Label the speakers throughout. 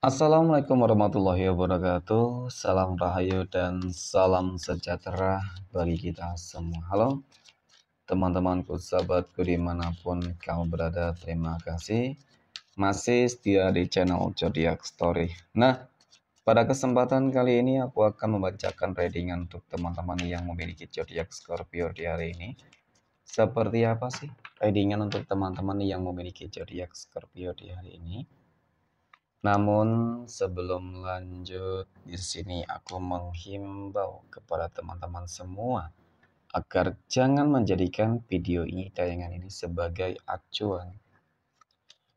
Speaker 1: Assalamualaikum warahmatullahi wabarakatuh. Salam rahayu dan salam sejahtera bagi kita semua. Halo teman-temanku, sahabatku dimanapun kamu berada. Terima kasih masih setia di channel Zodiac Story. Nah, pada kesempatan kali ini aku akan membacakan readingan untuk teman-teman yang memiliki Zodiac Scorpio di hari ini. Seperti apa sih readingan untuk teman-teman yang memiliki Zodiac Scorpio di hari ini? Namun sebelum lanjut, di sini aku menghimbau kepada teman-teman semua agar jangan menjadikan video ini, tayangan ini sebagai acuan.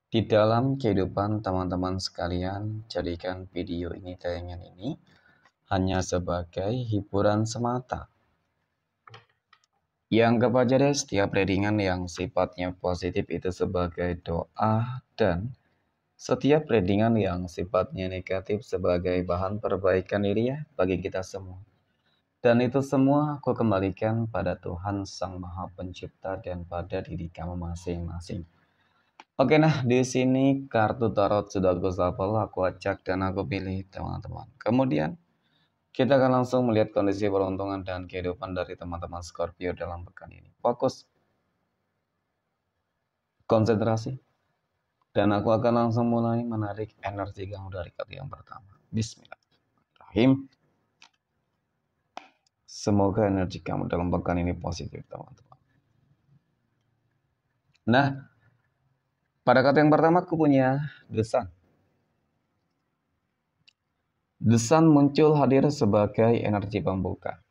Speaker 1: Di dalam kehidupan teman-teman sekalian, jadikan video ini, tayangan ini hanya sebagai hiburan semata. Yang aja deh, setiap readingan yang sifatnya positif itu sebagai doa, dan setiap readingan yang sifatnya negatif sebagai bahan perbaikan diri ya bagi kita semua. Dan itu semua aku kembalikan pada Tuhan Sang Maha Pencipta dan pada diri kamu masing-masing. Oke, nah di sini kartu tarot sudah aku shuffle, aku acak dan aku pilih teman-teman. Kemudian kita akan langsung melihat kondisi peruntungan dan kehidupan dari teman-teman Scorpio dalam pekan ini. Fokus, konsentrasi. Dan aku akan langsung mulai menarik energi kamu dari kartu yang pertama. Bismillahirrahmanirrahim. Semoga energi kamu dalam pekan ini positif, teman-teman. Nah, pada kartu yang pertama aku punya The Sun. The Sun muncul hadir sebagai energi pembuka.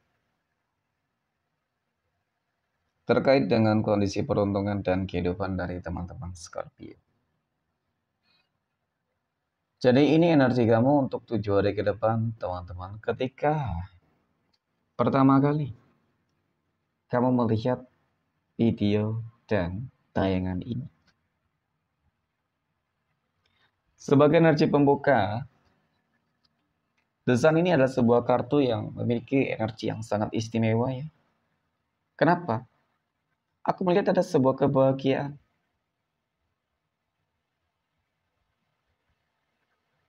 Speaker 1: Terkait dengan kondisi peruntungan dan kehidupan dari teman-teman Scorpio. Jadi ini energi kamu untuk 7 hari ke depan, teman-teman. Ketika pertama kali kamu melihat video dan tayangan ini. Sebagai energi pembuka, The Sun ini adalah sebuah kartu yang memiliki energi yang sangat istimewa ya. Kenapa? Aku melihat ada sebuah kebahagiaan.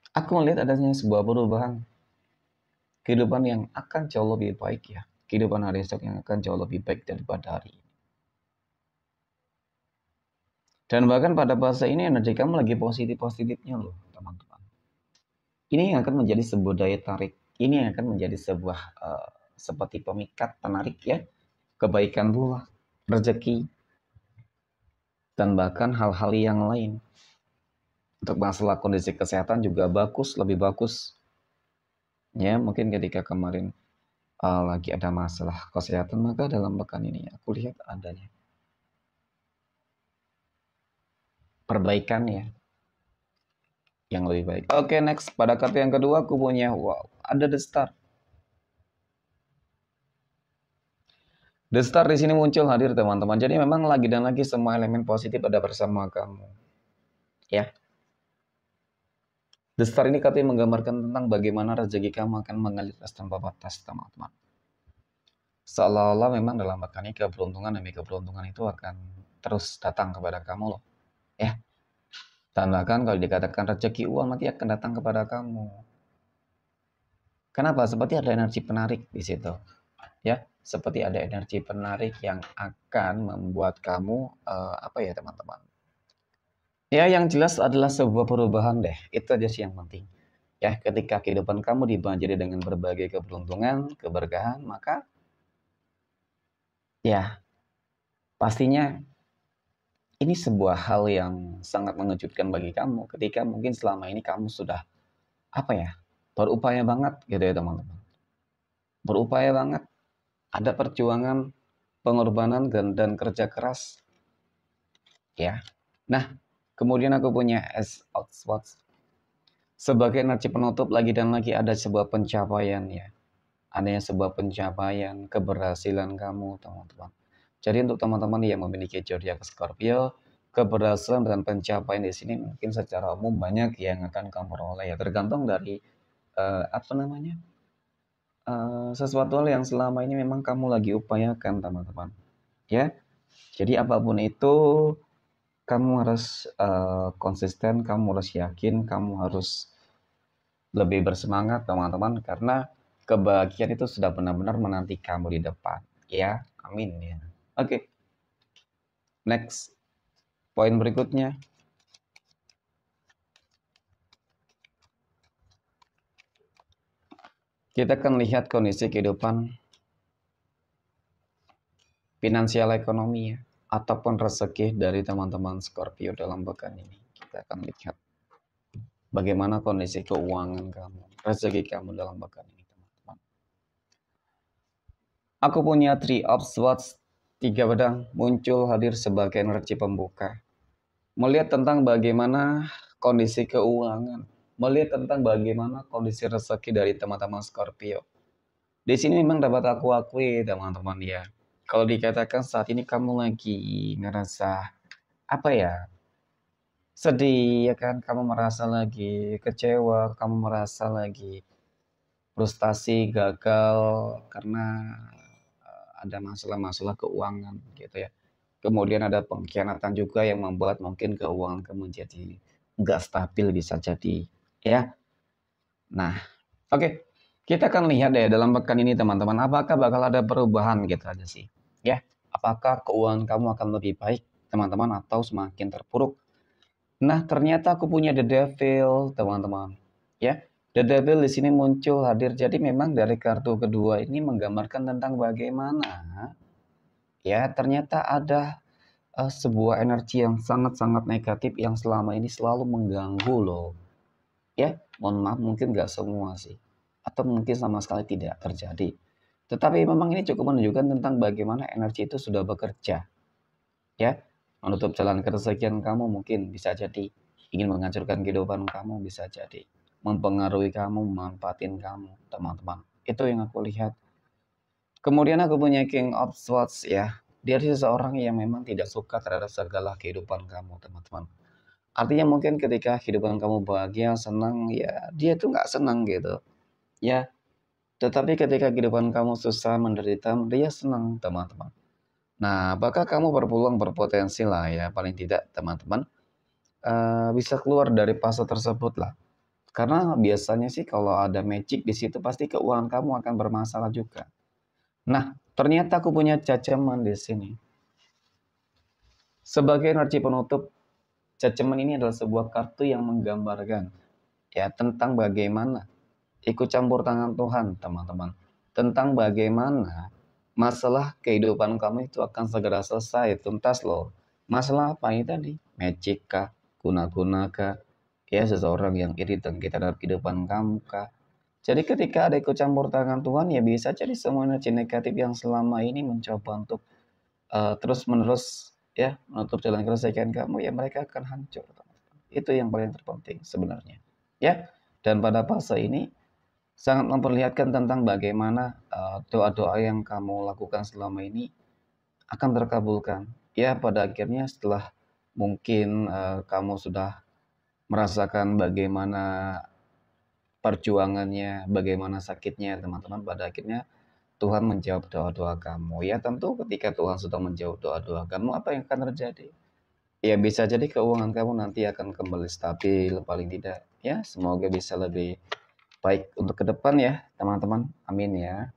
Speaker 1: Aku melihat adanya sebuah perubahan. Kehidupan yang akan jauh lebih baik ya. Kehidupan hari esok yang akan jauh lebih baik daripada hari ini. Dan bahkan pada fase ini energi kamu lagi positif-positifnya loh teman-teman. Ini yang akan menjadi sebuah daya tarik. Ini yang akan menjadi sebuah seperti pemikat penarik ya. Kebaikan pula, rezeki, dan bahkan hal-hal yang lain. Untuk masalah kondisi kesehatan juga bagus, lebih bagus. Ya, mungkin ketika kemarin lagi ada masalah kesehatan, maka dalam pekan ini aku lihat adanya perbaikan ya, yang lebih baik. Oke, next. Pada kartu yang kedua aku punya, wow, ada The Star. The Star di sini muncul hadir teman-teman. Jadi memang lagi dan lagi semua elemen positif ada bersama kamu. Ya. The Star ini katanya menggambarkan tentang bagaimana rezeki kamu akan mengalir tanpa batas, teman-teman. Seolah-olah memang dalam pekan ini keberuntungan demi keberuntungan itu akan terus datang kepada kamu loh. Ya. Dan bahkan kalau dikatakan rezeki uang nanti akan datang kepada kamu. Kenapa? Seperti ada energi penarik di situ. Ya, seperti ada energi penarik yang akan membuat kamu apa ya, teman-teman? Ya, yang jelas adalah sebuah perubahan deh. Itu aja sih yang penting. Ya, ketika kehidupan kamu dibanjiri dengan berbagai keberuntungan, keberkahan, maka ya pastinya ini sebuah hal yang sangat mengejutkan bagi kamu ketika mungkin selama ini kamu sudah apa ya, berupaya banget gitu ya teman-teman. Berupaya banget, ada perjuangan, pengorbanan dan kerja keras ya. Nah, kemudian aku punya S Swords. Sebagai energi penutup lagi dan lagi ada sebuah pencapaian ya. Adanya sebuah pencapaian, keberhasilan kamu teman-teman. Jadi untuk teman-teman yang memiliki zodiak Scorpio, keberhasilan dan pencapaian di sini mungkin secara umum banyak yang akan kamu peroleh ya, tergantung dari apa namanya, sesuatu hal yang selama ini memang kamu lagi upayakan teman-teman ya. Jadi apapun itu kamu harus konsisten, kamu harus yakin, kamu harus lebih bersemangat teman-teman, karena kebahagiaan itu sudah benar-benar menanti kamu di depan. Ya, amin ya. Oke, next. Poin berikutnya. Kita akan lihat kondisi kehidupan finansial ekonomi ya, ataupun rezeki dari teman-teman Scorpio dalam pekan ini. Kita akan lihat bagaimana kondisi keuangan kamu, rezeki kamu dalam pekan ini, teman-teman. Aku punya Three of Swords, 3 pedang muncul hadir sebagai energi pembuka. Melihat tentang bagaimana kondisi keuangan, melihat tentang bagaimana kondisi rezeki dari teman-teman Scorpio. Di sini memang dapat aku akui teman-teman ya. Kalau dikatakan saat ini kamu lagi ngerasa apa ya, sedih ya kan, kamu merasa lagi kecewa, kamu merasa lagi frustasi, gagal karena ada masalah-masalah keuangan gitu ya. Kemudian ada pengkhianatan juga yang membuat mungkin keuangan kamu jadi nggak stabil bisa jadi ya. Nah, oke. Kita akan lihat deh dalam pekan ini teman-teman, apakah bakal ada perubahan gitu aja sih. Ya, apakah keuangan kamu akan lebih baik teman-teman atau semakin terpuruk. Nah, ternyata aku punya The Devil teman-teman. Ya, The Devil di sini muncul hadir. Jadi memang dari kartu kedua ini menggambarkan tentang bagaimana ya ternyata ada sebuah energi yang sangat-sangat negatif yang selama ini selalu mengganggu loh. Ya, mohon maaf mungkin nggak semua sih. Atau mungkin sama sekali tidak terjadi. Tetapi memang ini cukup menunjukkan tentang bagaimana energi itu sudah bekerja. Ya, menutup jalan keresahan kamu mungkin bisa jadi. Ingin menghancurkan kehidupan kamu bisa jadi. Mempengaruhi kamu, memanfaatin kamu, teman-teman. Itu yang aku lihat. Kemudian aku punya King of Swords ya. Dia seseorang yang memang tidak suka terhadap segala kehidupan kamu, teman-teman. Artinya mungkin ketika kehidupan kamu bahagia, senang, ya dia tuh nggak senang gitu. Ya, tetapi ketika kehidupan kamu susah, menderita, dia senang, teman-teman. Nah, apakah kamu berpeluang berpotensi lah ya, paling tidak teman-teman bisa keluar dari fase tersebut lah. Karena biasanya sih kalau ada magic di situ pasti keuangan kamu akan bermasalah juga. Nah, ternyata aku punya cacaman di sini. Sebagai energi penutup, cacaman ini adalah sebuah kartu yang menggambarkan ya tentang bagaimana ikut campur tangan Tuhan, teman-teman. Tentang bagaimana masalah kehidupan kamu itu akan segera selesai, tuntas loh. Masalah apa ini tadi? Magic kah? Guna-guna kah? Ya, seseorang yang iri kita dalam kehidupan kamu kah? Jadi ketika ada ikut campur tangan Tuhan, ya bisa jadi semua energi negatif yang selama ini mencoba untuk terus-menerus ya menutup jalan keresahan kamu, ya mereka akan hancur. Itu yang paling terpenting sebenarnya. Ya, dan pada fase ini sangat memperlihatkan tentang bagaimana doa-doa yang kamu lakukan selama ini akan terkabulkan. Ya, pada akhirnya setelah mungkin kamu sudah merasakan bagaimana perjuangannya, bagaimana sakitnya teman-teman, pada akhirnya Tuhan menjawab doa-doa kamu. Ya tentu ketika Tuhan sudah menjawab doa-doa kamu, apa yang akan terjadi? Ya bisa jadi keuangan kamu nanti akan kembali stabil, paling tidak. Ya, semoga bisa lebih baik untuk ke depan ya, teman-teman. Amin ya.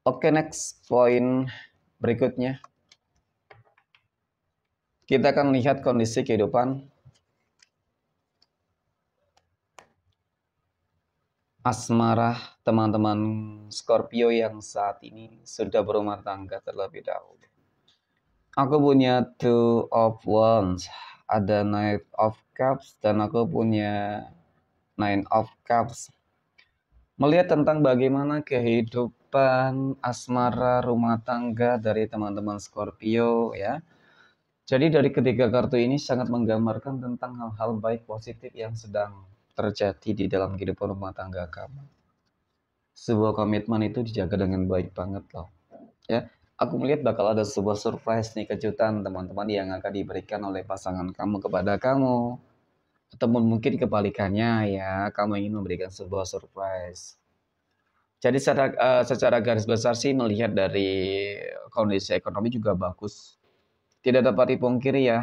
Speaker 1: Oke, next poin berikutnya. Kita akan lihat kondisi kehidupan asmara teman-teman Scorpio yang saat ini sudah berumah tangga terlebih dahulu. Aku punya Two of Wands, ada Knight of Cups, dan aku punya Nine of Cups. Melihat tentang bagaimana kehidupan asmara rumah tangga dari teman-teman Scorpio ya. Jadi dari ketiga kartu ini sangat menggambarkan tentang hal-hal baik positif yang sedang terjadi di dalam kehidupan rumah tangga kamu. Sebuah komitmen itu dijaga dengan baik banget loh. Ya, aku melihat bakal ada sebuah surprise nih, kejutan teman-teman yang akan diberikan oleh pasangan kamu kepada kamu. Ataupun mungkin kebalikannya ya, kamu ingin memberikan sebuah surprise. Jadi secara garis besar sih melihat dari kondisi ekonomi juga bagus. Tidak dapat dipungkiri ya,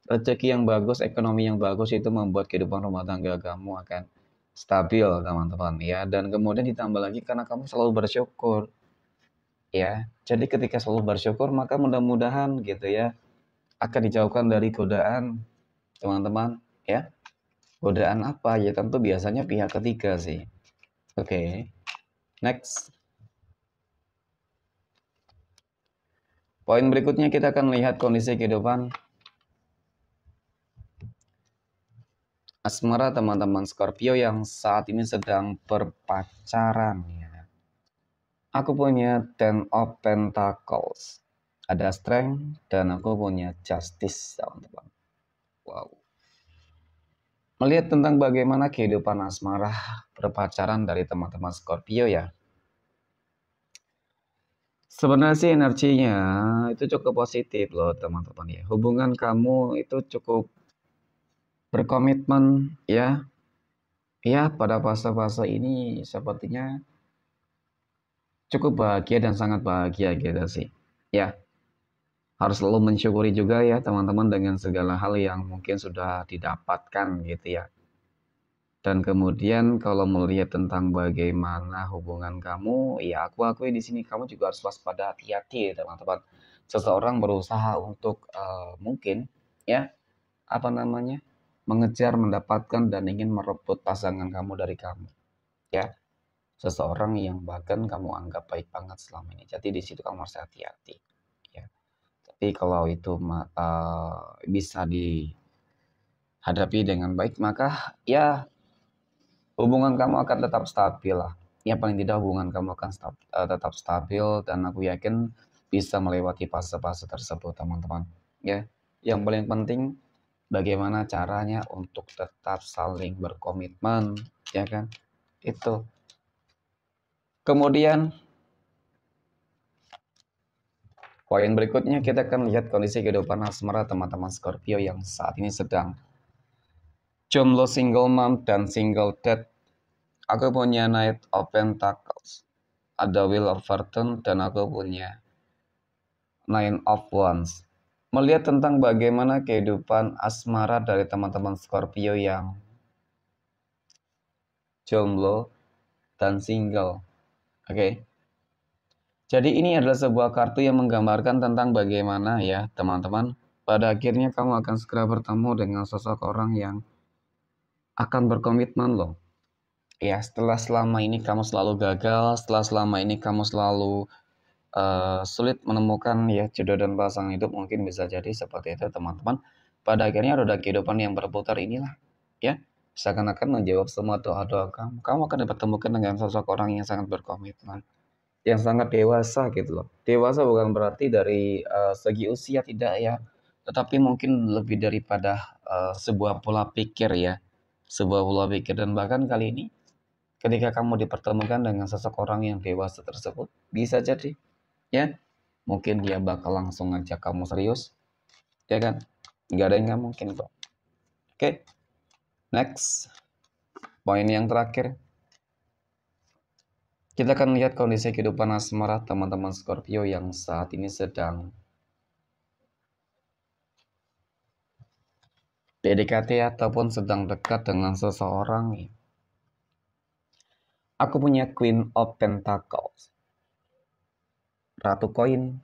Speaker 1: Rezeki yang bagus, ekonomi yang bagus itu membuat kehidupan rumah tangga kamu akan stabil, teman-teman, ya. Dan kemudian ditambah lagi karena kamu selalu bersyukur, ya. Jadi ketika selalu bersyukur, maka mudah-mudahan gitu ya, akan dijauhkan dari godaan, teman-teman, ya. Godaan apa? Ya tentu biasanya pihak ketiga sih. Oke, next. Poin berikutnya kita akan lihat kondisi kehidupan asmara teman-teman Scorpio yang saat ini sedang berpacaran, ya. Aku punya Ten of Pentacles. Ada Strength dan aku punya Justice, teman-teman. Wow. Melihat tentang bagaimana kehidupan asmara berpacaran dari teman-teman Scorpio ya. Sebenarnya sih energinya itu cukup positif loh teman-teman ya. Hubungan kamu itu cukup berkomitmen ya. Ya pada fase-fase ini sepertinya cukup bahagia dan sangat bahagia gitu sih. Ya, harus selalu mensyukuri juga ya teman-teman dengan segala hal yang mungkin sudah didapatkan gitu ya. Dan kemudian kalau melihat tentang bagaimana hubungan kamu, ya aku akui di sini kamu juga harus waspada, hati-hati ya teman-teman. Seseorang berusaha untuk mungkin ya apa namanya mengejar, mendapatkan dan ingin merebut pasangan kamu dari kamu, ya. Seseorang yang bahkan kamu anggap baik banget selama ini. Jadi di situ kamu harus hati-hati, ya. Tapi kalau itu bisa dihadapi dengan baik, maka ya hubungan kamu akan tetap stabil lah. Ya paling tidak hubungan kamu akan tetap stabil dan aku yakin bisa melewati fase-fase tersebut teman-teman. Ya, yang paling penting bagaimana caranya untuk tetap saling berkomitmen, ya kan? Itu. Kemudian poin berikutnya kita akan lihat kondisi kehidupan asmara teman-teman Scorpio yang saat ini sedang jomblo, single mom dan single dad. Aku punya Knight of Pentacles, ada Wheel of Fortune, dan aku punya Nine of Wands. Melihat tentang bagaimana kehidupan asmara dari teman-teman Scorpio yang jomblo dan single. Oke. Jadi ini adalah sebuah kartu yang menggambarkan tentang bagaimana ya teman-teman, pada akhirnya kamu akan segera bertemu dengan sosok orang yang akan berkomitmen loh. Ya, setelah selama ini kamu selalu gagal, setelah selama ini kamu selalu sulit menemukan ya jodoh dan pasangan hidup, mungkin bisa jadi seperti itu teman-teman. Pada akhirnya roda kehidupan yang berputar inilah ya seakan-akan menjawab semua doa-doa kamu. Kamu akan dipertemukan dengan sosok orang yang sangat berkomitmen, yang sangat dewasa gitu loh. Dewasa bukan berarti dari segi usia tidak ya, tetapi mungkin lebih daripada sebuah pola pikir ya, sebuah pola pikir. Dan bahkan kali ini ketika kamu dipertemukan dengan sosok orang yang dewasa tersebut, bisa jadi ya mungkin dia bakal langsung ngajak kamu serius, ya kan? Nggak ada yang nggak mungkin kok. Oke, next. Poin yang terakhir, kita akan lihat kondisi kehidupan asmara teman-teman Scorpio yang saat ini sedang PDKT ataupun sedang dekat dengan seseorang. Aku punya Queen of Pentacles, Ratu Koin.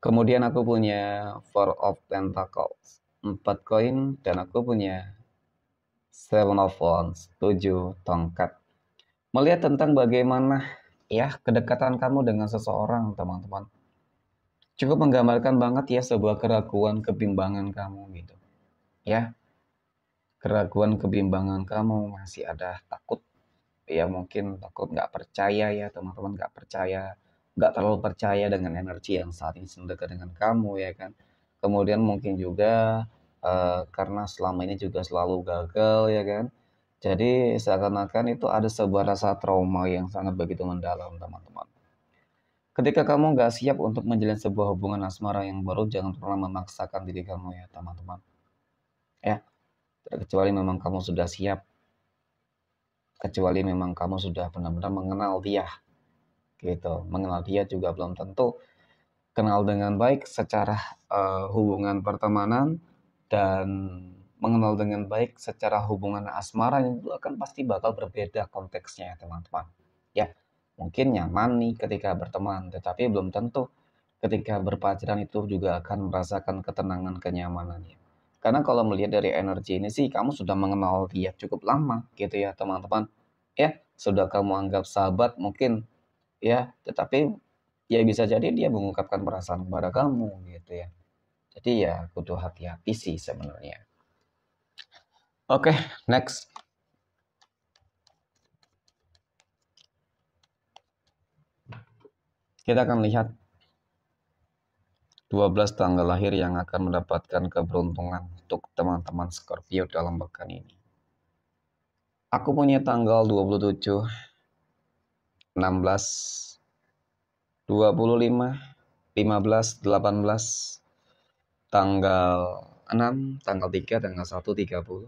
Speaker 1: Kemudian aku punya Four of Pentacles, 4 koin, dan aku punya Seven of Wands, 7 tongkat. Melihat tentang bagaimana ya kedekatan kamu dengan seseorang teman-teman, cukup menggambarkan banget ya sebuah keraguan, kebimbangan kamu gitu ya. Keraguan, kebimbangan kamu, masih ada takut ya, mungkin takut, nggak percaya ya teman-teman, nggak percaya, nggak terlalu percaya dengan energi yang saat ini sedang dekat dengan kamu ya kan. Kemudian mungkin juga karena selama ini juga selalu gagal ya kan, jadi seakan-akan itu ada sebuah rasa trauma yang sangat begitu mendalam teman-teman. Ketika kamu nggak siap untuk menjalin sebuah hubungan asmara yang baru, jangan pernah memaksakan diri kamu ya teman-teman, ya. Kecuali memang kamu sudah siap, kecuali memang kamu sudah benar-benar mengenal dia gitu. Mengenal dia juga belum tentu kenal dengan baik secara hubungan pertemanan dan mengenal dengan baik secara hubungan asmara itu akan pasti bakal berbeda konteksnya ya teman-teman. Ya, mungkin nyaman nih ketika berteman, tetapi belum tentu ketika berpacaran itu juga akan merasakan ketenangan kenyamanannya. Karena kalau melihat dari energi ini sih kamu sudah mengenal dia cukup lama gitu ya teman-teman. Ya, sudah kamu anggap sahabat mungkin ya, tetapi ya bisa jadi dia mengungkapkan perasaan kepada kamu gitu ya. Jadi ya kudu hati-hati sih sebenarnya. Oke, next. Kita akan lihat 12 tanggal lahir yang akan mendapatkan keberuntungan untuk teman-teman Scorpio dalam pekan ini. Aku punya tanggal 27, 16, 25, 15, 18, tanggal 6, tanggal 3, tanggal 1, 30,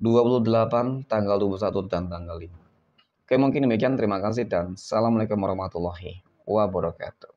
Speaker 1: 28, tanggal 21, dan tanggal 5. Oke, mungkin demikian. Terima kasih dan assalamualaikum warahmatullahi wabarakatuh.